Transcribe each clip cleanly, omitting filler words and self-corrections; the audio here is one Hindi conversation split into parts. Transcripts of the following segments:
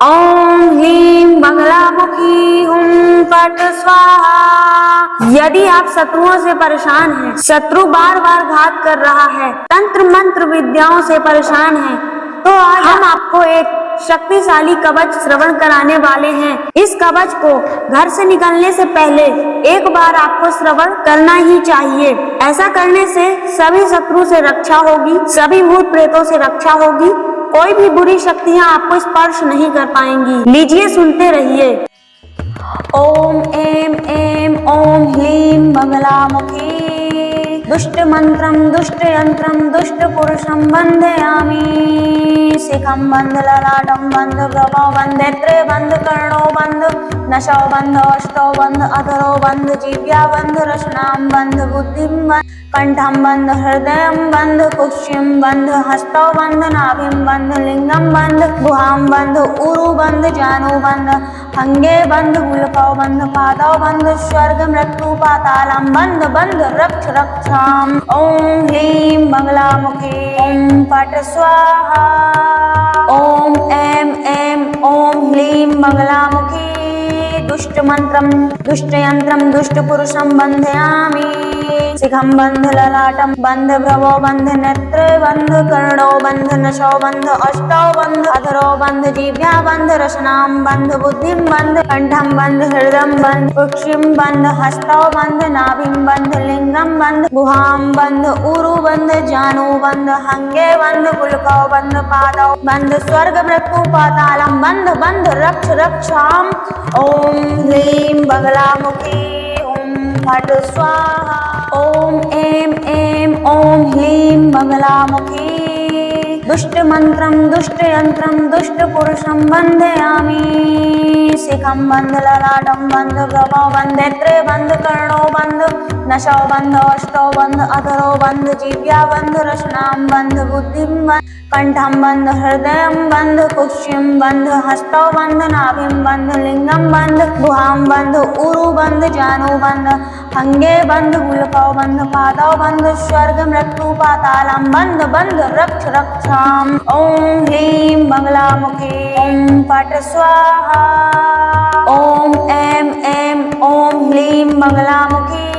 ओम ह्लीं बगलामुखी हुं फट स्वाहा। यदि आप शत्रुओं से परेशान हैं, शत्रु बार बार घात कर रहा है, तंत्र मंत्र विद्याओं से परेशान हैं, तो आज हम आपको एक शक्तिशाली कवच श्रवण कराने वाले हैं। इस कवच को घर से निकलने से पहले एक बार आपको श्रवण करना ही चाहिए। ऐसा करने से सभी शत्रु से रक्षा होगी, सभी भूत प्रेतों से रक्षा होगी, कोई भी बुरी शक्तियां आपको स्पर्श नहीं कर पाएंगी। लीजिए, सुनते रहिए। ओम ऐं ऐं ओम ह्लीं बगलामुखी दुष्ट मंत्रम दुष्ट यंत्रम दुष्ट पुरुषम बंधयामि। शिखम बंध ललाटम बंध प्रभो बंध नेत्रे बंध कर्णो बंध नशो बंध अष्टो बंध अधरो बंध जीव्या बंध रसनाम बंध बुद्धिम बंध कंठम बंध हृदयम बंध कुक्षिम बंध हस्तौ बंध नाभिम बंध लिंगम बंध गुहाम बंध उरु बंध जानु बंध अंगे बंध गुलकौ बंध पादौ बंध स्वर्ग मृत्यु पातालम बंध बंध रक्ष रक्षाम। ओम ह्लीं बगलामुखी ओम फट स्वाहा। ओम ऐं ऐं ओम ह्लीं बगलामुखी दुष्ट मंत्रम दुष्ट यंत्रम दुष्ट पुरुषम बंधयामि। शिखम बंध ललाटम बंध भ्रवो बंध नेत्र बंध कर्णो बंध नशो बंध अष्टौ बंध अधरो बंध जीव्या बंध रसनाम बंध बुद्धिम बंध कंठम बंध हृदयम बंध कुक्षिम बंध हस्तौ बंध नाभिम बंध लिंगम बंध गुहाम बंध उरु बंध जानु बंध हंगे बंध गुलकौ बंध पादौ बंध स्वर्ग मृत्यु पातालम बंध बंध रक्ष रक्षाम। ओम ह्लीं बगलामुखी फट स्वाहा। ओम ऐं ऐं ओम ह्लीं बगलामुखी दुष्ट मंत्रम दुष्ट यंत्रम दुष्ट पुरुषम बंधयामि। शिखम बंध ललाटम बंध प्रभो बंध नेत्रे बंध कर्णो बंध नशो बंध अष्टौ बंध अधरो बंध जीव्या बंध रसनाम बंध बुद्धिम बंध कंठम बंध हृदयम बंध कुक्षिम बंध हस्तौ बंध नाभिम बंध लिंगम बंध गुहाम बंध उरु बंध जानु बंध अंगे बंध गुलकौ बंध पादौ बंध स्वर्ग मृत्यु पातालम बंध बंध रक्ष रक्षाम। ओम ह्लीं बगलामुखी ओम फट स्वाहा। ओम ऐं ऐं ओम ह्लीं बगलामुखी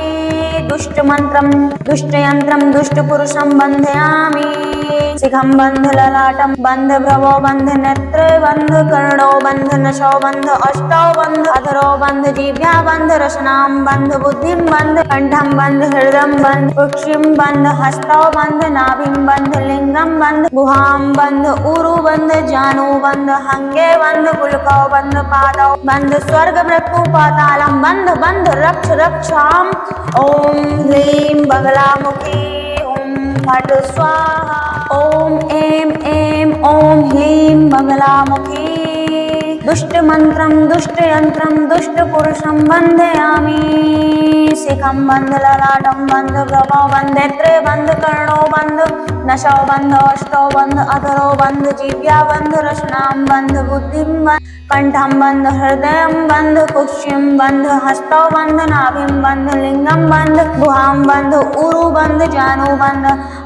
दुष्ट मंत्रम दुष्ट यंत्रम दुष्ट पुरुषम बंधयामि। शिखम बंध ललाटम बंध भ्रवो बंध नेत्र बंध कर्णो बंध नशो बंध अष्टौ बंध अधरो बंध जीव्या बंध रसनाम बंध बुद्धिम बंध कंठम बंध हृदयम बंध कुक्षिम बंध हस्तौ बंध नाभिम बंध लिंगम बंध गुहाम बंध उरु बंध जानु बंध हंगे बंध गुलकौ बंध पादौ बंध स्वर्ग मृत्यु पातालम बंध बंध रक्ष रक्षाम। ओम ह्लीं बगलामुखी फट स्वाहा। ओम ऐं ऐं ओम ह्लीं बगलामुखी दुष्ट मंत्रम दुष्ट यंत्रम दुष्ट पुरुषम बंधयामि। शिखम बंध ललाटम बंध प्रभो बंध नेत्रे बंध कर्णो बंध नशो बंध अष्टौ बंध अधरो बंध जीव्या बंध रसनाम बंध बुद्धिम बंध कंठम बंध हृदयम बंध कुक्षिम बंध हस्तौ बंध नाभिम बंध लिंगम बंध गुहाम बंध उरु बंध जानु बंध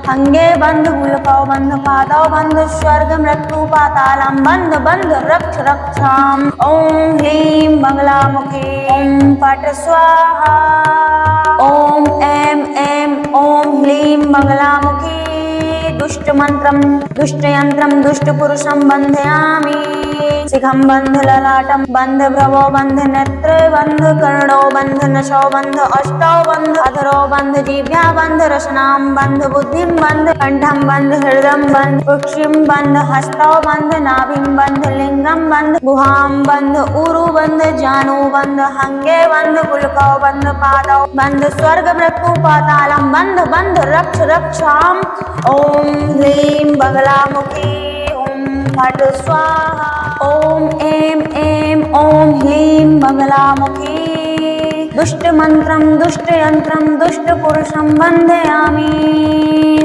अंगे बंध गुलकौ बंध पादौ बंध स्वर्ग मृत्यु पातालम बंध बंध रक्ष रक्षाम। ओम ह्लीं बगलामुखी ओम फट स्वाहा। ओम ऐं ऐं ओम ह्लीं बगलामुखी दुष्ट मंत्रम दुष्ट यंत्रम दुष्ट पुरुषम बंधयामि। शिखम बंध ललाटम बंध भ्रवो बंध नेत्र बंध कर्णो बंध नशो बंध अष्टौ बंध अधरो बंध जीव्या बंध रसनाम बंध बुद्धिम बंध कंठम बंध हृदयम बंध कुक्षिम बंध हस्तौ बंध नाभिम बंध लिंगम बंध गुहाम बंध उरु बंध जानु बंध हंगे बंध गुलकौ बंध पादौ बंध स्वर्ग मृत्यु पातालम बंध बंध रक्ष रक्षाम। ओम ह्लीं बगलामुखी फट स्वाहा। ओम ऐं ऐं ओम ह्लीं बगलामुखी दुष्ट मंत्रम दुष्ट यंत्रम दुष्ट पुरुषम बंधयामि।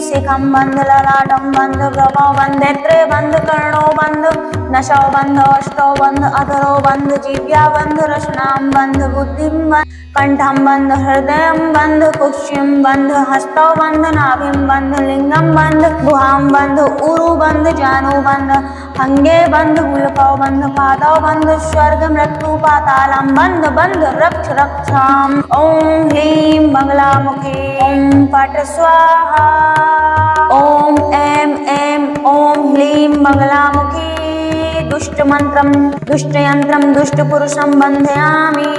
शिखम बंध ललाटम बंध प्रभो बंध नेत्रे बंध कर्णो बंध नशो बंध अष्टो बंध अधरो बंध जिह्वा बंध रसनां बंध बुद्धिं बंध कंठं बंध हृदय बंध कुक्षिं बंध हस्तौ बंध नाभिं बंध लिंगं बंध गुहां बंध उरु बंध जानु बंध अंगे बंध उल्कौ बंध पादौ बंध स्वर्ग मृत्यु पातालं बंध बंध रक्ष रक्षाम् ओम ह्रीं मंगलामुखे ओम पट स्वाहा ओम ऐं ऐं ओम ह्रीं मंगलामुखे दुष्ट मंत्रम दुष्ट यंत्रम दुष्ट पुरुषं बंधयामि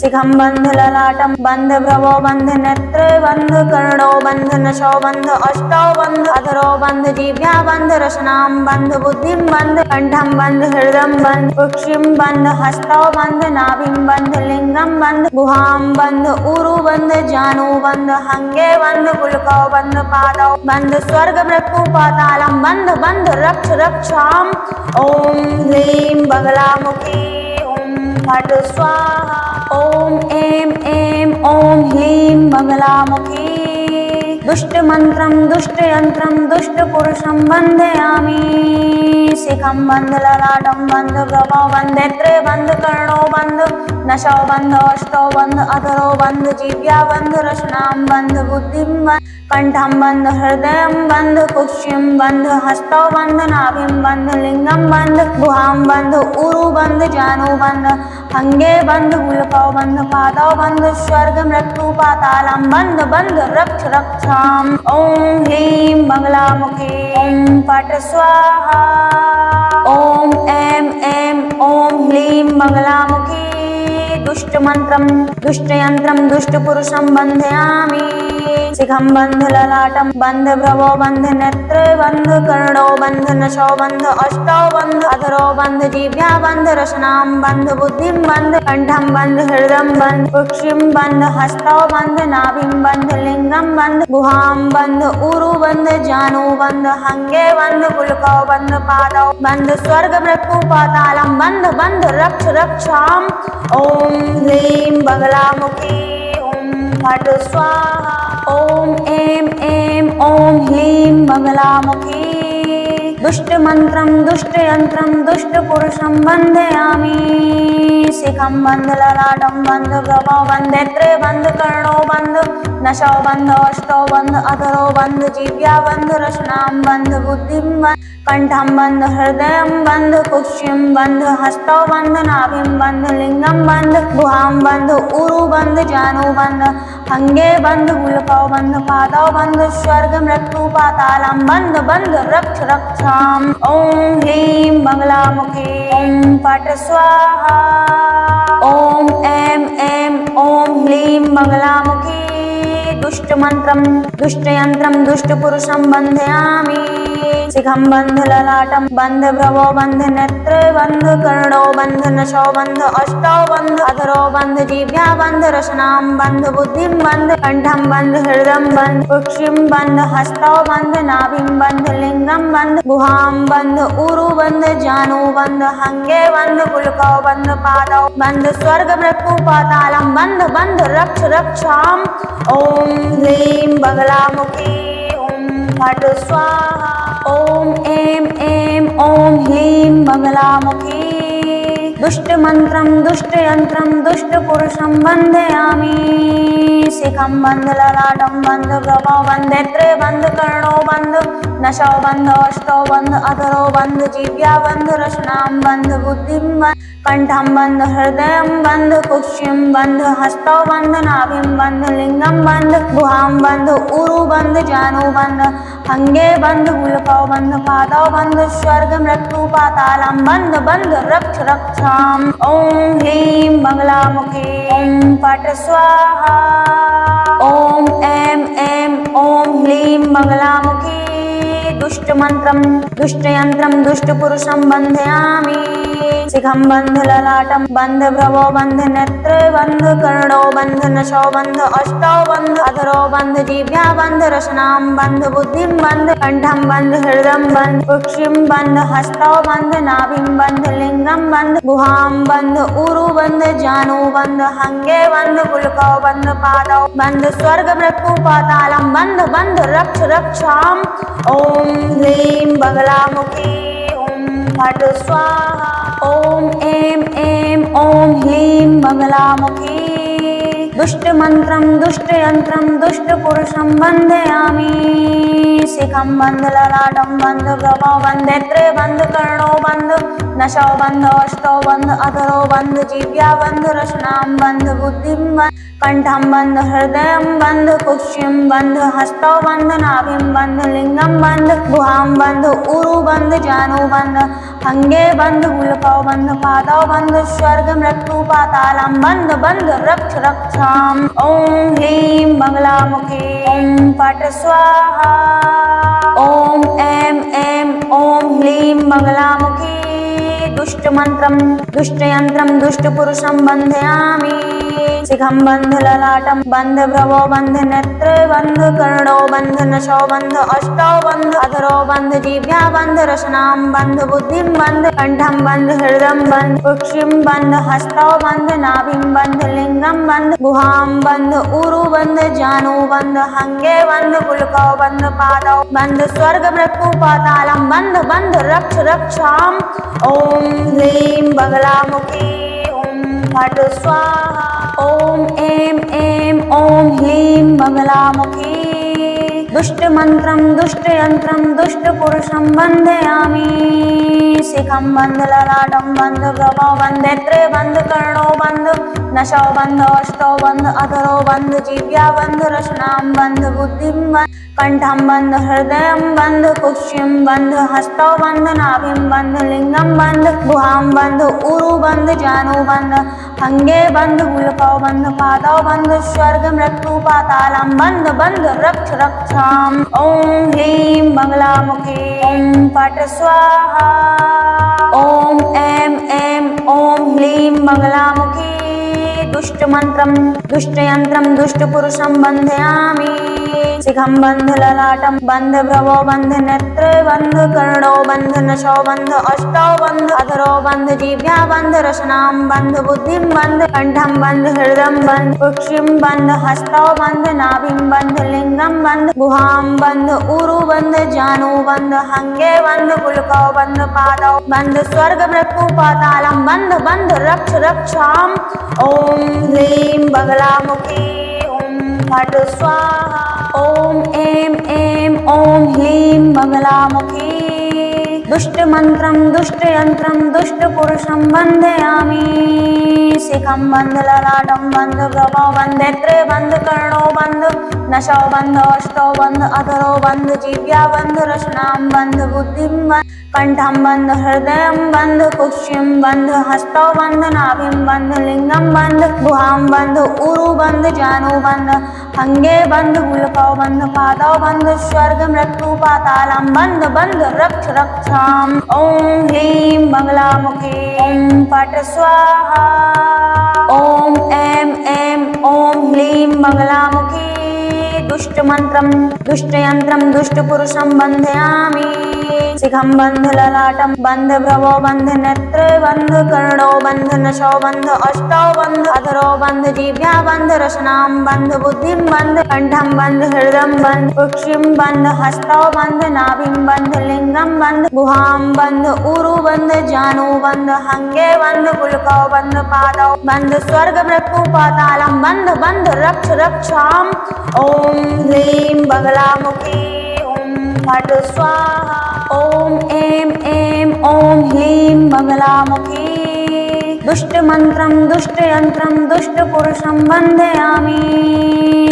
शिखं बंध ललाटं बंध भ्रवो बंध नेत्र बंध कर्णो बंध नशो बंध अष्टौ बंध अधरो बंध जिह्वा बंध रसनां बंध बुद्धिं बंध कंठं बंध हृदयं बंध कुक्षिं बंध हस्तौ बंध नाभिं बंध लिंगं बंध गुहां बंध उरु बंध जानु बंध अंगे बंध पुलकौ बंध पादौ बंध स्वर्ग मृत्यु पातालं बंध बंध रक्ष रक्षाम् ओम ह्रीं बगलामुखी ओम फट स्वाहा ओम ऐं ऐं ओम ह्रीं बगलामुखी दुष्ट मंत्रम दुष्ट यंत्रम दुष्ट पुरुषं बंधयामि शिखं बंध ललाटं बंध भ्रवो बंध नेत्रे बंध कर्णो बंध नशो बंध अष्टौ बंध अधरो बंध जिह्वा बंध रसनां बंध बुद्धिं बंध कंठं बंध हृदयं बंध कुक्षिं बंध हस्तौ बंध नाभिं बंध लिंगं बंध गुहां बंध उरु बंध जानु बंध अंगे बंध उल्कौ बंध पादौ बंध स्वर्ग मृत्यु पातालं बंध बंध रक्ष रक्षाम् ओम ह्रीं मंगलामुखे ओम पट स्वाहा ओम ऐं ऐं ओम ह्रीं मंगलामुखे दुष्ट मंत्रम दुष्ट यंत्रम दुष्ट पुरुषं बंधयामि शिखं बंध ललाटं बंध भ्रवो बंध नेत्र बंध कर्णो बंध नशो बंध अष्टौ बंध अधरो बंध जिह्वा बंध रसनां बंध बुद्धिं बंध कंठं बंध हृदयं बंध कुक्षिं बंध हस्तौ बंध नाभिं बंध लिंगं बंध गुहां बंध उरु बंध जानु बंध अंगे बंध पुलकौ बंध पादौ बंध स्वर्ग मृत्यु पातालं बंध बंध रक्ष रक्षाम् ओम ह्रीं बगलामुखी ओम फट स्वाहा ओम ऐं ऐं ओम ह्रीं बगलामुखी दुष्ट मंत्रम दुष्ट यंत्रम दुष्ट पुरुषं बंधयामि शिखं बंध ललाटं बंध भ्रवो बंध नेत्रे बंध कर्णो बंध नशो बंध अष्टौ बंध अधरो बंध जिह्वा बंध रसनां बंध बुद्धिं बंध कंठं बंध हृदयं बंध कुक्षिं बंध हस्तौ बंध नाभिं बंध लिंगं बंध गुहां बंध उरु बंध जानु बंध अंगे बंध उल्कौ बंध पादौ बंध स्वर्ग मृत्यु पातालं बंध बंध रक्ष रक्षाम् ओम ह्रीं मंगलामुखे ओम पट स्वाहा ओम ऐं ऐं ओम ह्रीं मंगलामुखे दुष्ट मंत्रम दुष्ट यंत्रम दुष्ट पुरुषं बंधयामि शिखं बंध ललाटं बंध भ्रवो बंध नेत्र बंध कर्णो बंध नशो बंध अष्टौ बंध अधरो बंध जिह्वा बंध रसनां बंध बुद्धिं बंध कंठं बंध हृदयं बंध कुक्षिं बंध हस्तौ बंध नाभिं बंध लिंगं बंध गुहां बंध उरु बंध जानु बंध अंगे बंध पुलकौ बंध पादौ बंध स्वर्ग मृत्यु पातालं बंध बंध रक्ष रक्षाम् ओम ह्रीं बगलामुखी ओम फट स्वाहा ओम ऐं ऐं ओम ह्रीं बगलामुखी दुष्ट मंत्रम दुष्ट यंत्रम दुष्ट पुरुषं बंधयामि शिखं बंध ललाटं बंध भ्रवो बंध नेत्रे बंध कर्णो बंध नशो बंध अष्टौ बंध अधरो बंध जिह्वा बंध रसनां बंध बुद्धिं बंध कंठं बंध हृदयं बंध कुक्षिं बंध हस्तौ बंध नाभिं बंध लिंगं बंध गुहां बंध उरु बंध जानु बंध अंगे बंध उल्कौ बंध पादौ बंध स्वर्ग मृत्यु पातालं बंध बंध रक्ष रक्षाम् ओम ह्रीं मंगलामुखे ओम पट स्वाहा ओम ऐं ऐं ओम ह्रीं मंगलामुखे दुष्ट मंत्रम दुष्ट यंत्रम दुष्ट पुरुषं बंधयामि शिखं बंध ललाटं बंध भ्रवो बंध नेत्र बंध कर्णो बंध नशो बंध अष्टौ बंध अधरो बंध जिह्वा बंध रसनां बंध बुद्धिं बंध कंठं बंध हृदयं बंध कुक्षिं बंध हस्तौ बंध नाभिं बंध लिंगं बंध गुहां बंध उरु बंध जानु बंध अंगे बंध पुलकौ बंध पादौ बंध स्वर्ग मृत्यु पातालं बंध बंध रक्ष रक्षाम् ओम ह्रीं बगलामुखी ओम फट् स्वाहा। ॐ ऐं ऐं ॐ ह्लीं बगलामुखी। दुष्टमन्त्रं दुष्टयन्त्रं दुष्टपुरुषं बन्धयामि। शिखं बन्ध ललाटं बन्ध प्रभो बन्ध नेत्रे बन्ध कर्णो बन्ध नशो बन्ध अष्टौ बन्ध अधरो बन्ध जिह्वा बन्ध रसनां बन्ध बुद्धिं बन्ध कंठं बन्ध हृदयं बन्ध कुक्षिं बन्ध हस्तौ बन्ध नाभिं बन्ध लिंगं बन्ध गुहां बन्ध उरु बन्ध जानु बन्ध अंगे बन्ध उल्कौ बन्ध पादौ बन्ध स्वर्ग मृत्यु पातालं बन्ध बन्ध रक्ष रक्षाम्। ॐ ह्लीं बगलामुखी। ॐ फट् स्वाहा। ॐ ऐं ऐं ॐ ह्लीं बगलामुखी। दुष्टमन्त्रं दुष्टयन्त्रं दुष्टपुरुषं बन्धयामि। शिखं बन्ध ललाटं बन्ध भ्रवो बन्ध नेत्रे बन्ध कर्णो बन्ध नशो बन्ध अष्टौ बन्ध अधरो बन्ध जिह्वा बन्ध रसनां बन्ध बुद्धिं बन्ध कंठं बन्ध हृदयं बन्ध कुक्षिं बन्ध हस्तौ बन्ध नाभिं बन्ध लिंगं बन्ध गुहां बन्ध उरु बन्ध जानु बन्ध अंगे बन्ध कुल्कौ बन्ध पादौ बन्ध स्वर्ग मृत्यु पातालं बन्ध बन्ध रक्ष रक्षाम्। ॐ ह्लीं बगलामुखी। फट् स्वाहा। ॐ ऐं ऐं ॐ ह्लीं बगलामुखी। दुष्टमन्त्रं दुष्टयन्त्रं दुष्टपुरुषं बन्धयामि। शिखं बन्ध ललाटं बन्ध प्रभो बन्ध नेत्रे बन्ध कर्णो बन्ध नशो बन्ध अष्टौ बन्ध अधरो बन्ध जिह्वा बन्ध रसनां बन्ध बुद्धिं बन्ध कंठं बन्ध हृदयं बन्ध कुक्षिं बन्ध हस्तौ बन्ध नाभिं बन्ध लिंगं बन्ध गुहां बन्ध उरु बन्ध जानु बन्ध अंगे बन्ध उल्कौ बन्ध पादौ बन्ध स्वर्ग मृत्यु पातालं बन्ध बन्ध रक्ष रक्षाम्। ॐ ह्लीं बगलामुखी। ॐ फट् स्वाहा। ॐ ऐं ऐं ॐ ह्लीं बगलामुखी। दुष्टमन्त्रं दुष्टयन्त्रं दुष्टपुरुषं बन्धयामि। शिखं बन्ध ललाटं बन्ध भ्रवो बन्ध नेत्रे बन्ध कर्णो बन्ध नशो बन्ध अष्टौ बन्ध अधरो बन्ध जिह्वा बन्ध रसनां बन्ध बुद्धिं बन्ध कंठं बन्ध हृदयं बन्ध कुक्षिं बन्ध हस्तौ बन्ध नाभिं बन्ध लिंगं बन्ध गुहां बन्ध उरु बन्ध जानु बन्ध अंगे बन्ध कुल्कौ बन्ध पादौ बन्ध स्वर्ग मृत्यु पातालं बन्ध बन्ध रक्ष रक्षाम्। ॐ ह्लीं बगलामुखी। फट् स्वाहा। ॐ ऐं ऐं ॐ ह्लीं बगलामुखी। दुष्टमन्त्रं दुष्टयन्त्रं दुष्टपुरुषं बन्धयामि। शिखं बन्ध ललाटं बन्ध प्रभो बन्ध नेत्रे बन्ध कर्णो बन्ध नशो बन्ध अष्टौ बन्ध अधरो बन्ध जिह्वा बन्ध रसनां बन्ध बुद्धिं बन्ध कंठं बन्ध हृदयं बन्ध कुक्षिं बन्ध हस्तौ बन्ध नाभिं बन्ध लिंगं बन्ध गुहां बन्ध उरु बन्ध जानु बन्ध अंगे बन्ध उल्कौ बन्ध पादौ बन्ध स्वर्ग मृत्यु पातालं बन्ध बन्ध रक्ष रक्षाम्। ॐ ह्लीं बगलामुखी। ॐ फट् स्वाहा। ॐ ऐं ऐं ॐ ह्लीं बगलामुखी। दुष्टमन्त्रं दुष्टयन्त्रं दुष्टपुरुषं बन्धयामि। शिखं बन्ध ललाटं बन्ध भ्रवो बन्ध नेत्रे बन्ध कर्णो बन्ध नशो बन्ध अष्टौ बन्ध अधरो बन्ध जिह्वा बन्ध रसनां बन्ध बुद्धिं बन्ध कंठं बन्ध हृदयं बन्ध कुक्षिं बन्ध हस्तौ बन्ध नाभिं बन्ध लिंगं बन्ध गुहां बन्ध उरु बन्ध जानु बन्ध अंगे बन्ध कुल्कौ बन्ध पादौ बन्ध स्वर्ग मृत्यु पातालं बन्ध बन्ध रक्ष रक्षाम्। ॐ ह्लीं बगलामुखी। फट् स्वाहा। ॐ ऐं ऐं ॐ ह्लीं बगलामुखी। दुष्टमन्त्रं दुष्टयन्त्रं दुष्टपुरुषं बन्धयामि।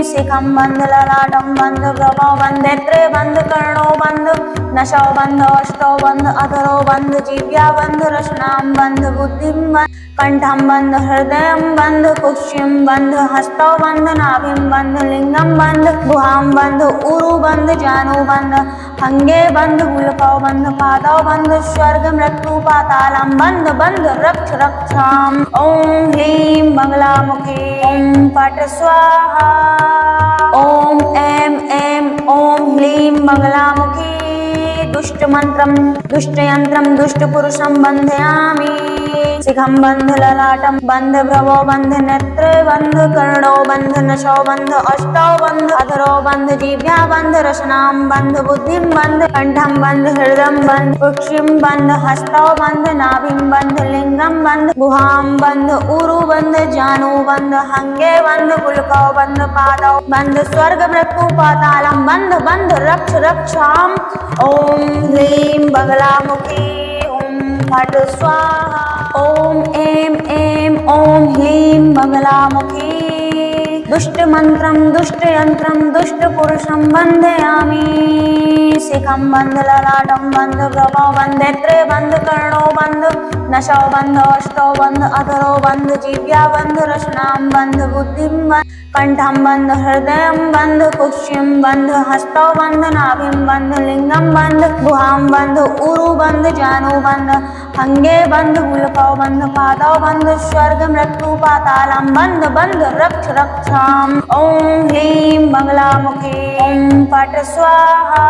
शिखं बन्ध ललाटं बन्ध प्रभो बन्ध नेत्रे बन्ध कर्णो बन्ध नशो बन्ध अष्टौ बन्ध अधरो बन्ध जिह्वा बन्ध रसनां बन्ध बुद्धिं बन्ध कंठं बन्ध हृदयं बन्ध कुक्षिं बन्ध हस्तौ बन्ध नाभिं बन्ध लिंगं बन्ध गुहां बन्ध उरु बन्ध जानु बन्ध अंगे बन्ध उल्कौ बन्ध पादौ बन्ध स्वर्ग मृत्यु पातालं बन्ध बन्ध रक्ष रक्षाम्। ॐ ह्लीं बगलामुखी। ॐ फट् स्वाहा। ॐ ऐं ऐं ॐ ह्लीं बगलामुखी। दुष्टमन्त्रं दुष्टयन्त्रं दुष्टपुरुषं बन्धयामि। शिखं बंध ललाटं बंध भ्रवो बंध नेत्रे बंध कर्णो बंध नशो बंध अष्टौ बंध अधरो बंध जिह्वा बंध रसनां बंध बुद्धिं बंध कंठं बंध हृदयं बंध कुक्षिं बंध हस्तौ बंध नाभिं बंध लिंगं बंध गुहां बंध उरु बंध जानु बंध हंगे बंध पुलकौ बंध पादौ बंध स्वर्ग मृत्यु पातालं बंध बंध रक्ष रक्षाम् ओम ह्रीं बगलामुखी ओम फट् स्वाहा ओम ऐं ऐं ओम ह्रीं बगलामुखी दुष्ट मंत्रं दुष्ट यंत्रं दुष्ट पुरुषं बंधयामि शिखं बंध ललाटं बंध भ्रवो बंध नेत्रे बंध कर्णो बंध नशो बंध अष्टौ बंध अधरो बंध जिह्वा बंध रसनां बंध बुद्धिं बंध कंठं बंध हृदयं बंध कुक्षिं बंध हस्तौ बंध नाभिं बंध लिंगं बंध गुहां बंध उरु बंध जानु बंध हंगे बंध पुलकौ बंध पादौ बंध स्वर्ग मृत्यु पातालं बंध बंध रक्ष रक्षाम् ओम ह्रीं बगलामुखी ओम फट् स्वाहा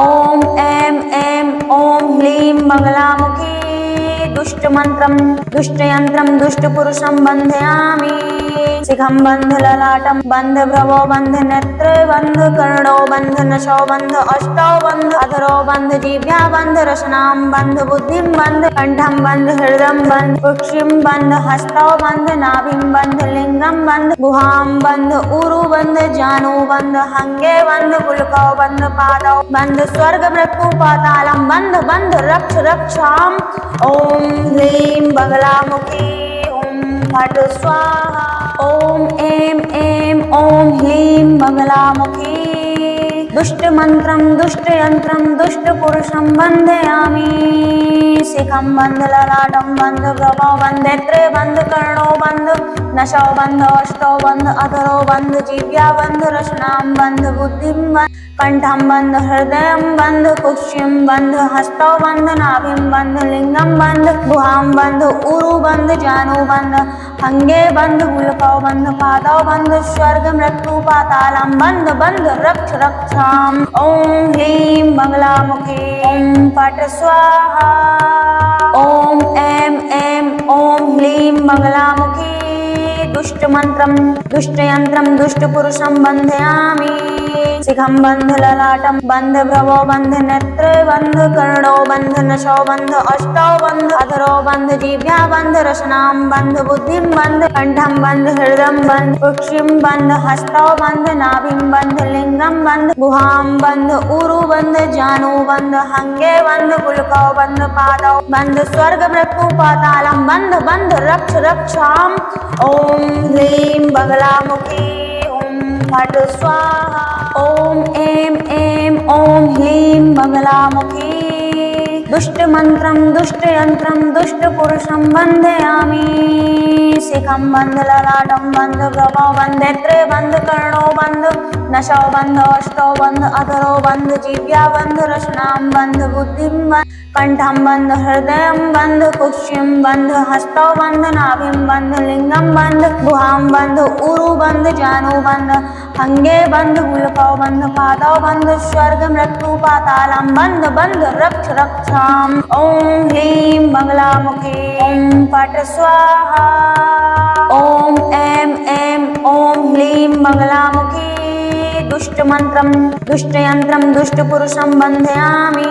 ओम ऐं ऐं ओम ह्रीं बगलामुखी दुष्ट मंत्रं दुष्ट यंत्रं दुष्ट पुरुषं बंधयामि शिखं बंध ललाटं बंध भ्रवो बंध नेत्रे बंध कर्णो बंध नशो बंध अष्टौ बंध अधरो बंध जिह्वा बंध रसनां बंध बुद्धिं बंध कंठं बंध हृदयं बंध कुक्षिं बंध हस्तौ बंध नाभिं बंध लिंगं बंध गुहां बंध उरु बंध जानु बंध हंगे बंध पुलकौ बंध पादौ बंध स्वर्ग मृत्यु पातालं बंध बंध रक्ष रक्षाम् ओम ह्रीं बगलामुखी ओम फट् स्वाहा ओम ऐं ऐं ओम ह्रीं बगलामुखी दुष्ट मंत्रं दुष्ट यंत्रं दुष्ट पुरुषं बंधयामि शिखं बंध ललाटं बंध भ्रवो बंध नेत्रे बंध कर्णो बंध नशो बंध अष्टौ बंध अधरो बंध जिह्वा बंध रसनां बंध बुद्धिं बंध कंठं बंध हृदयं बंध कुक्षिं बंध हस्तौ बंध नाभिं बंध लिंगं बंध गुहां बंध उरु बंध जानु बंध हंगे बंध पुलकौ बंध पादौ बंध स्वर्ग मृत्यु पातालं बंध बंध रक्ष रक्षाम् ओम ह्रीं बगलामुखी ओम फट् स्वाहा ओम ऐं ऐं ओम ह्रीं बगलामुखी दुष्ट मंत्रं दुष्ट यंत्रं दुष्ट पुरुषं बंधयामि शिखं बंध ललाटं बंध भ्रवो बंध नेत्रे बंध कर्णो बंध नशो बंध अष्टौ बंध अधरो बंध जिह्वा बंध रसनां बंध बुद्धिं बंध कंठं बंध हृदयं बंध कुक्षिं बंध हस्तौ बंध नाभिं बंध लिंगं बंध गुहां बंध उरु बंध जानु बंध हंगे बंध पुलकौ बंध पादौ बंध स्वर्ग मृत्यु पातालं बंध बंध रक्ष रक्षाम् ओम ह्रीं बगलामुखी ओम फट् स्वाहा ओम ऐं ऐं ओम ह्रीं बगलामुखी दुष्ट मंत्रं दुष्ट यंत्रं दुष्ट पुरुषं बंधयामि शिखं बंध ललाटं बंध भ्रवो बंध नेत्रे बंध कर्णो बंध नशो बंध अष्टौ बंध अधरो बंध जिह्वा बंध रसनां बंध बुद्धिं बंध कंठं बंध हृदयं बंध कुक्षिं बंध हस्तौ बंध नाभिं बंध लिंगं बंध गुहां बंध उरु बंध जानु बंध हंगे बंध पुलकौ बंध पादौ बंध स्वर्ग मृत्यु पातालं बंध बंध रक्ष रक्षाम् ओम ह्रीं बगलामुखी ओम फट् स्वाहा ओम ऐं ऐं ओम ह्रीं बगलामुखी दुष्ट मंत्रं दुष्ट यंत्रं दुष्ट पुरुषं बंधयामि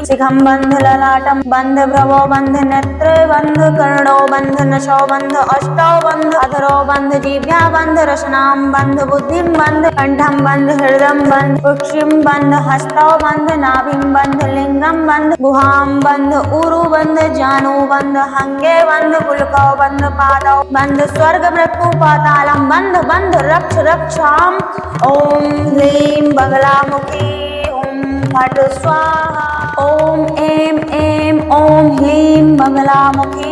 शिखं बंध ललाटं बंध भ्रवो बंध नेत्रे बंध कर्णो बंध नशो बंध अष्टौ बंध अधरो बंध जिह्वा बंध रसनां बंध बुद्धिं बंध कंठं बंध हृदयं बंध कुक्षिं बंध हस्तौ बंध नाभिं बंध लिंगं बंध गुहां बंध उरु बंध जानु बंध हंगे बंध पुलकौ बंध पादौ बंध स्वर्ग मृत्यु पातालं बंध बंध रक्ष रक्षाम् ओम ह्रीं बगलामुखी ओम फट् स्वाहा ओम ऐं ऐं ओम ह्रीं बगलामुखी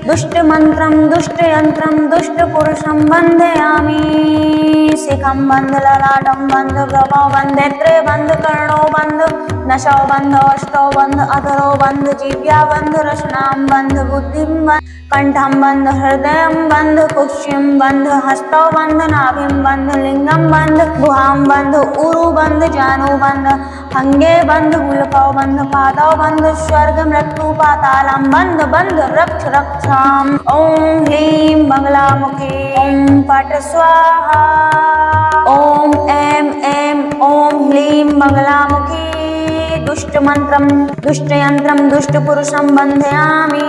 दुष्ट मंत्रं दुष्ट यंत्रं दुष्ट पुरुषं बंधयामि शिखं बंध ललाटं बंध भ्रवो बंध नेत्रे बंध कर्णो बंध नशो बंध अष्टो बंध अधरो बंध जिह्वा बंध रसनां बंध बुद्धिं बंध कंठं बंध हृदयं बंध कुक्षिं बंध हस्तौ बंध नाभिं बंध लिंगं बंध गुहां बंध उरु बंध जानु बंध अंगे बंध गुल्फौ बंध पादौ बंध स्वर्ग मृत्यु पातालं बंध बंध रक्ष रक्षाम् ओं ह्रीं मंगलामुखे ओं पट स्वाहा ओं ऐं ऐं ओं ह्रीं मंगलामुखे दुष्ट मंत्रं दुष्ट यंत्रं दुष्ट पुरुषं बंधयामि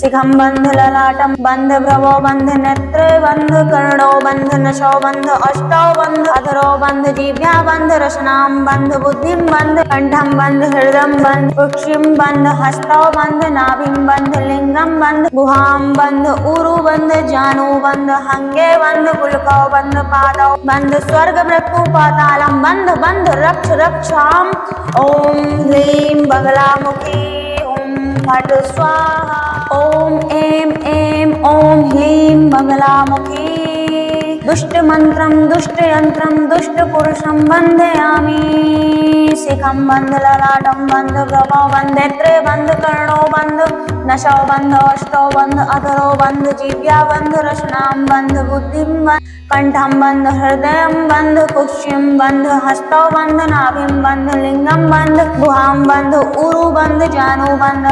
शिखं बंध ललाटं बंध भ्रवो बंध नेत्रे बंध कर्णो बंध नशो बंध अष्टौ बंध अधरो बंध जिह्वा बंध रसनां बंध बुद्धिं बंध कंठं बंध हृदयं बंध कुक्षिं बंध हस्तौ बंध नाभिं बंध लिंगं बंध गुहां बंध उरु बंध जानु बंध अंगे बंध गुल्फौ बंध पादौ बंध स्वर्ग मृत्यु पातालं बंध बंध रक्ष रक्षाम् ओं ह्रीं बगलामुखी फट स्वाहा ओं ऐं ऐं ओं ह्रीं मंगलामुखी दुष्ट मंत्रं दुष्ट यंत्रं दुष्ट पुरुषं बंधयामि शिखं बंध ललाटं बंध भ्रवो बंध नेत्रे बंध कर्णो बंध नशो बंध अष्टौ बंध अधरो बंध जिह्वा बंध रसनां बंध बुद्धिं बंध कंठं बंध हृदयं बंध कुक्षिं बंध हस्तौ बंध नाभिं बंध लिंगं बंध गुहां बंध उरु बंध जानु बंध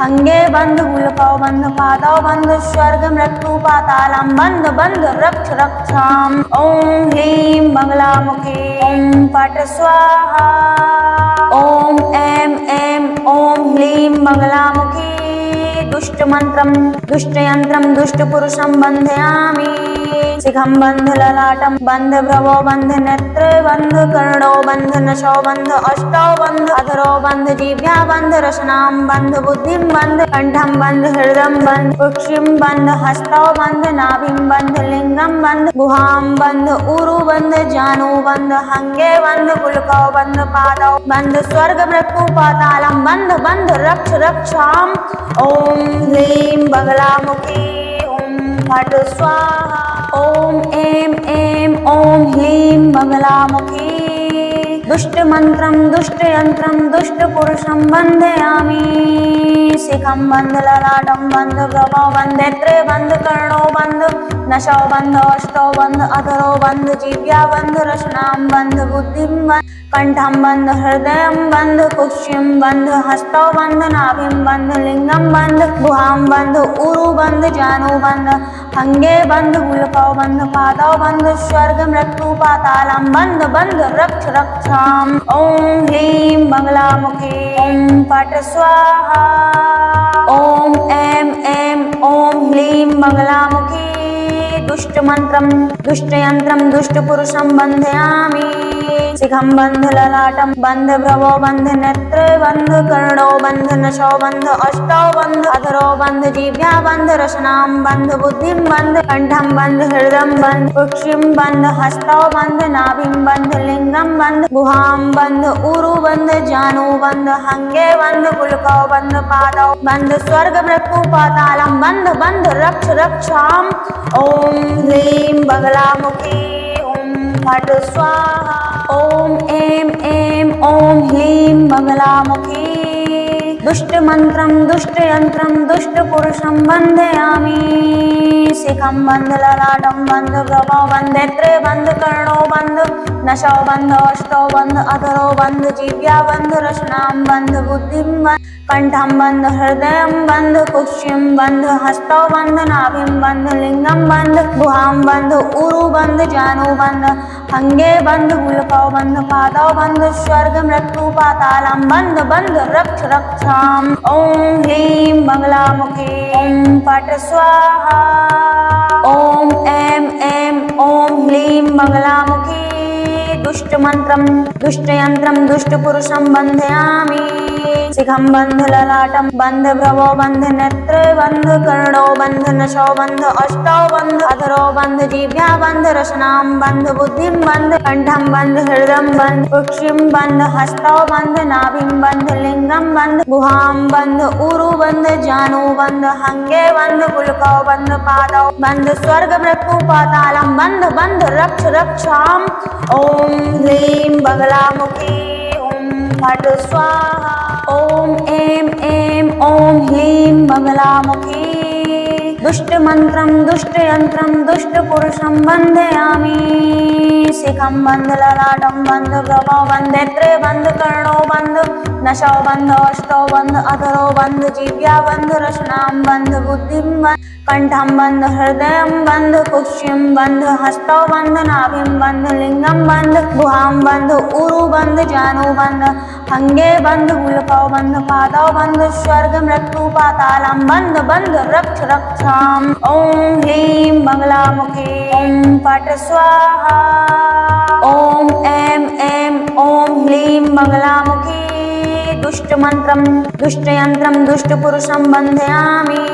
अंगे बंध गुल्फौ बंध पादौ बंध स्वर्ग मृत्यु पातालं बंध बंध रक्ष रक्षाम् ओं ह्रीं मंगलामुखे ओं पट स्वाहा ओं ऐं ऐं ओं ह्रीं मंगलामुखे दुष्ट मंत्रं दुष्ट यंत्रं दुष्ट पुरुषं बंधयामि शिखं बंध ललाटं बंध भ्रवो बंध नेत्रे बंध कर्णो बंध नशो बंध अष्टौ बंध अधरो बंध जिह्वा बंध रसनां बंध बुद्धिं बंध कंठं बंध हृदयं बंध कुक्षिं बंध हस्तौ बंध नाभिं बंध लिंगं बंध गुहां बंध उरु बंध जानु बंध अंगे बंध गुल्फौ बंध पादौ बंध स्वर्ग मृत्यु पातालं बंध बंध रक्ष रक्षाम् ओं ह्रीं बगलामुखी फट स्वाहा ओं ऐं ऐं ओं ह्रीं मंगलामुखी दुष्ट मंत्रं दुष्ट यंत्रं दुष्ट पुरुषं बंधयामि शिखं बंध ललाटं बंध भ्रवो बंध नेत्रे बंध कर्णो बंध नशो बंध अष्टौ बंध अधरो बंध जिह्वा बंध रसनां बंध बुद्धिं बंध कंठं बंध हृदयं बंध कुक्षिं बंध हस्तौ बंध नाभिं बंध लिंगं बंध गुहां बंध उरु बंध जानु बंध अंगे बंध गुल्फौ बंध पादौ बंध स्वर्ग मृत्यु पातालं बंध बंध रक्ष रक्षाम् ओं ह्रीं मंगलामुखे ओं पट स्वाहा ओं ऐं ऐं ओं ह्रीं मंगलामुखे दुष्ट मंत्रं दुष्ट यंत्रं दुष्ट पुरुषं बंधयामि शिखं बंध ललाटं बंध भ्रवो बंध नेत्रे बंध कर्णो बंध नशो बंध अष्टौ बंध अधरो बंध जिह्वा बंध रसनां बंध बुद्धिं बंध कंठं बंध हृदयं बंध कुक्षिं बंध हस्तौ बंध नाभिं बंध लिंगं बंध गुहां बंध उरु बंध जानु बंध अंगे बंध गुल्फौ बंध पादौ बंध स्वर्ग मृत्यु पातालं बंध बंध रक्ष रक्षाम् ओं ह्रीं बगलामुखी फट स्वाहा ओं ऐं ऐं ओं ह्रीं मंगलामुखी दुष्ट मंत्रं दुष्ट यंत्रं दुष्ट पुरुषं बंधयामि शिखं बंध ललाटं बंध भ्रवो बंध नेत्रे बंध कर्णो बंध नशो बंध अष्टौ बंध अधरो बंध जिह्वा बंध रसनां बंध बुद्धिं बंध कंठं बंध हृदयं बंध कुक्षिं बंध हस्तौ बंध नाभिं बंध लिंगं बंध गुहां बंध उरु बंध जानु बंध अंगे बंध गुल्फौ बंध पादौ बंध स्वर्ग मृत्यु पातालं बंध बंध रक्ष रक्षाम् ओं ह्रीं मंगलामुखे ओं पट स्वाहा ओं ऐं ऐं ओं ह्रीं मंगलामुखे दुष्ट मंत्रं दुष्ट यंत्रं दुष्ट पुरुषं बंधयामि शिखं बंध ललाटं बंध भ्रवो बंध नेत्रे बंध कर्णो बंध नशो बंध अष्टौ बंध अधरो बंध जिह्वा बंध रसनां बंध बुद्धिं बंध कंठं बंध हृदयं बंध कुक्षिं बंध हस्तौ बंध नाभिं बंध लिंगं बंध गुहां बंध उरु बंध जानु बंध अंगे बंध गुल्फौ बंध पादौ बंध स्वर्ग मृत्यु पातालं बंध बंध रक्ष रक्षाम् ओं ह्रीं बगलामुखी फट् स्वाहा। ॐ ऐं ऐं ॐ ह्लीं बगलामुखी दुष्टमन्त्रं दुष्टयन्त्रं दुष्टपुरुषं बन्धयामि। शिखं बन्ध ललाटं बन्ध प्रभो बन्ध नेत्रे बन्ध कर्णो बन्ध नशो बन्ध अष्टो बन्ध अधरो बन्ध जिह्वा बन्ध रसनां बन्ध बुद्धिं बन्ध कंठं बन्ध हृदयं बन्ध कुक्षिं बन्ध हस्तौ बन्ध नाभिं बन्ध लिंगं बन्ध गुहां बन्ध उरु बन्ध जानु बन्ध अंगे बन्ध उल्कौ बन्ध पादौ बन्ध स्वर्ग मृत्यु पातालं बन्ध बन्ध रक्ष रक्षाम्। ॐ ह्लीं बगलामुखी ॐ फट् स्वाहा। ॐ ऐं ऐं ॐ ह्लीं बगलामुखी दुष्टमन्त्रं दुष्टयन्त्रं दुष्टपुरुषं बन्धयामि।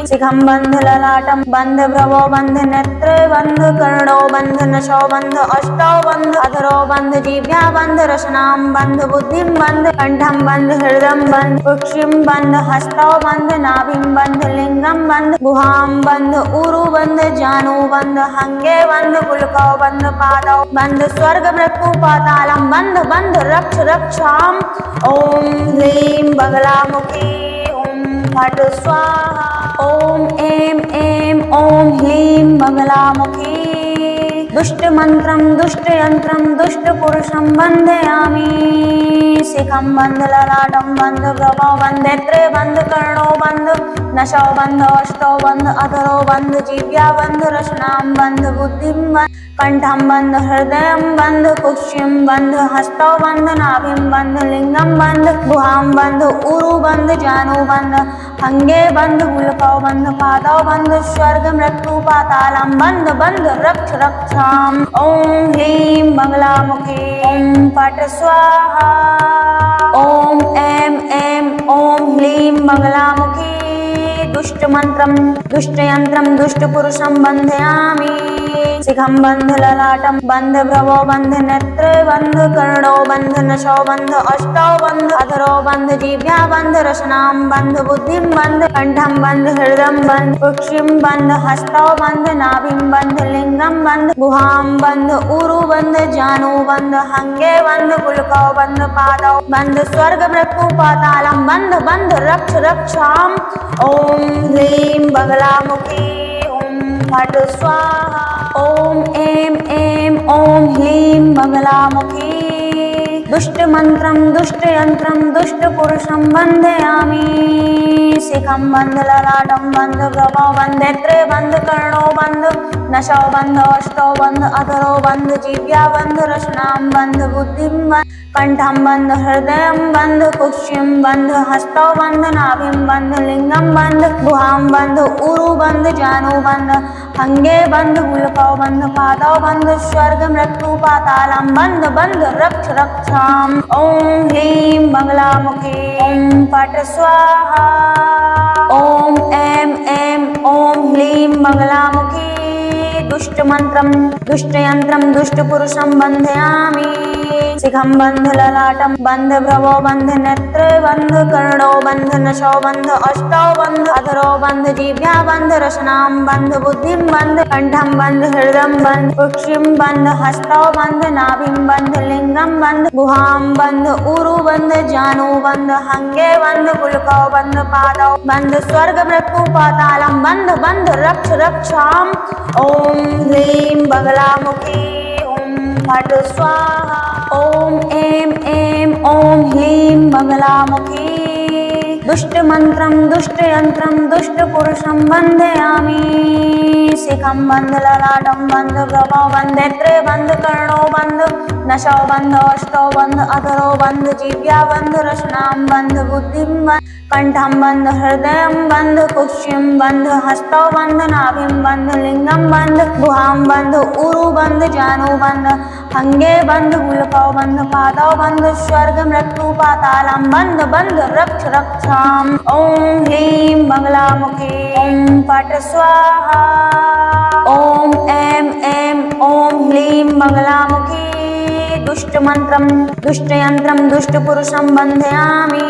शिखं बन्ध ललाटं बन्ध भ्रवो बन्ध नेत्रे बन्ध कर्णो बन्ध नशो बन्ध अष्टौ बन्ध अधरो बन्ध जिह्वा बन्ध रसनां बन्ध बुद्धिं बन्ध कंठं बन्ध हृदयं बन्ध कुक्षिं बन्ध हस्तौ बन्ध नाभिं बन्ध लिंगं बन्ध गुहां बन्ध उरु बन्ध जानु बन्ध अंगे बन्ध पुलकौ बन्ध पादौ बन्ध स्वर्ग मृत्यु पातालं बन्ध बन्ध रक्ष रक्षाम्। ॐ ह्लीं बगलामुखी फट् स्वाहा। ॐ ऐं ऐं ॐ ह्लीं बगलामुखी दुष्टमन्त्रं दुष्टयन्त्रं दुष्टपुरुषं बन्धयामि। शिखं बन्ध ललाटं बन्ध प्रभो बन्ध नेत्रे बन्ध कर्णो बन्ध नशो बन्ध अष्टौ बन्ध अधरो बन्ध जिह्वा बन्ध रसनां बन्ध बुद्धिं बन्ध कंठं बन्ध हृदयं बन्ध कुक्षिं बन्ध हस्तौ बन्ध नाभिं बन्ध लिंगं बन्ध गुहां बन्ध उरु बन्ध जानु बन्ध अंगे बन्ध उल्कौ बन्ध पादौ बन्ध स्वर्ग मृत्यु पातालं बन्ध बन्ध रक्ष रक्षाम्। ॐ ह्लीं बगलामुखी ॐ फट् स्वाहा। ॐ ऐं ऐं ॐ ह्लीं बगलामुखी दुष्टमन्त्रं दुष्टयन्त्रं दुष्टपुरुषं बन्धयामि। शिखं बन्ध ललाटं बन्ध भ्रवो बन्ध नेत्रे बन्ध कर्णो बन्ध नशो बन्ध अष्टौ बन्ध अधरो बन्ध जिह्वा बन्ध रसनां बन्ध बुद्धिं बन्ध कंठं बन्ध हृदयं बन्ध कुक्षिं बन्ध हस्तौ बन्ध नाभिं बन्ध लिंगं बन्ध गुहां बन्ध उरु बन्ध जानु बन्ध अंगे बन्ध पुलकौ बन्ध पादौ बन्ध स्वर्ग मृत्यु पातालं बन्ध बन्ध रक्ष रक्षाम्। ॐ ह्लीं बगलामुखी फट् स्वाहा। ॐ ऐं ऐं ॐ ह्लीं बगलामुखी दुष्टमन्त्रं दुष्टयन्त्रं दुष्टपुरुषं बन्धयामि। शिखं बन्ध ललाटं बन्ध प्रभो बन्ध नेत्रे बन्ध कर्णो बन्ध नशो बन्ध अष्टौ बन्ध अधरो बन्ध जिह्वा बन्ध रसनां बन्ध बुद्धिं बन्ध कंठं बन्ध हृदयं बन्ध कुक्षिं बन्ध हस्तौ बन्ध नाभिं बन्ध लिंगं बन्ध गुहां बन्ध उरु बन्ध जानु बन्ध अंगे बन्ध उल्कौ बन्ध पादौ बन्ध स्वर्ग मृत्यु पातालं बन्ध बन्ध रक्ष रक्षाम्। ॐ ह्लीं बगलामुखी ॐ फट् स्वाहा। ॐ ऐं ऐं ॐ ह्लीं बगलामुखी दुष्टमन्त्रं दुष्टयन्त्रं दुष्टपुरुषं बन्धयामि। शिखं बन्ध ललाटं बन्ध भ्रवो बन्ध नेत्रे बन्ध कर्णो बन्ध नशो बन्ध अष्टौ बन्ध अधरो बन्ध जिह्वा बन्ध रसनां बन्ध बुद्धिं बन्ध कंठं बन्ध हृदयं बन्ध कुक्षिं बन्ध हस्तौ बन्ध नाभिं बन्ध लिंगं बन्ध गुहां बन्ध उरु बन्ध जानु बन्ध अंगे बन्ध पुलकौ बन्ध पादौ बन्ध स्वर्ग मृत्यु पातालं बन्ध बन्ध रक्ष रक्षाम्। ॐ ह्लीं बगलामुखी फट् स्वाहा। ॐ ऐं ऐं ॐ ह्लीं बगलामुखी दुष्टमन्त्रं दुष्टयन्त्रं दुष्टपुरुषं बन्धयामि। शिखं बन्ध ललाटं बन्ध प्रभो बन्ध नेत्रे बन्ध कर्णो बन्ध नशो बन्ध अष्टौ बन्ध अधरो बन्ध जिह्वा बन्ध रसनां बन्ध बुद्धिं बन्ध कंठं बन्ध हृदयं बन्ध कुक्षिं बन्ध हस्तौ बन्ध नाभिं बन्ध लिंगं बन्ध गुहां बन्ध उरु बन्ध जानु बन्ध अंगे बन्ध उल्कौ बन्ध पादौ बन्ध स्वर्ग मृत्यु पातालं बन्ध बन्ध रक्ष रक्षाम्। ॐ ह्लीं बगलामुखी फट् स्वाहा। ॐ ऐं ऐं ॐ ह्लीं बगलामुखी दुष्टमन्त्रं दुष्टयन्त्रं दुष्टपुरुषं बन्धयामि।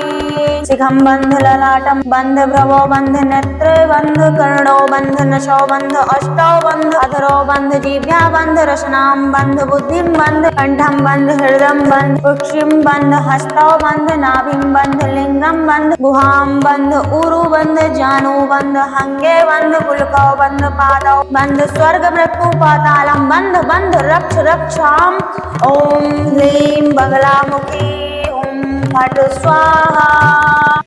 शिखम बंध ललाटम बंध भ्रवो बंध नेत्र बंध कर्णो बंध नशो बंध अष्टौ बंध अधरो बंध जीभ्या बंध रसनाम बंध बुद्धिम बंध कंठम बंध हृदयम बंध कुक्षिम बंध हस्तौ बंध नाभिम बंध लिंगम बंध गुहाम बंध उरु बंध जानु बंध हंगे बंध पुलकौ बंध पादौ बंध स्वर्ग मृत्यु पातालम बंध बंध रक्ष रक्षाम ओम ह्रीं बगलामुखी ओम फट स्वाहा।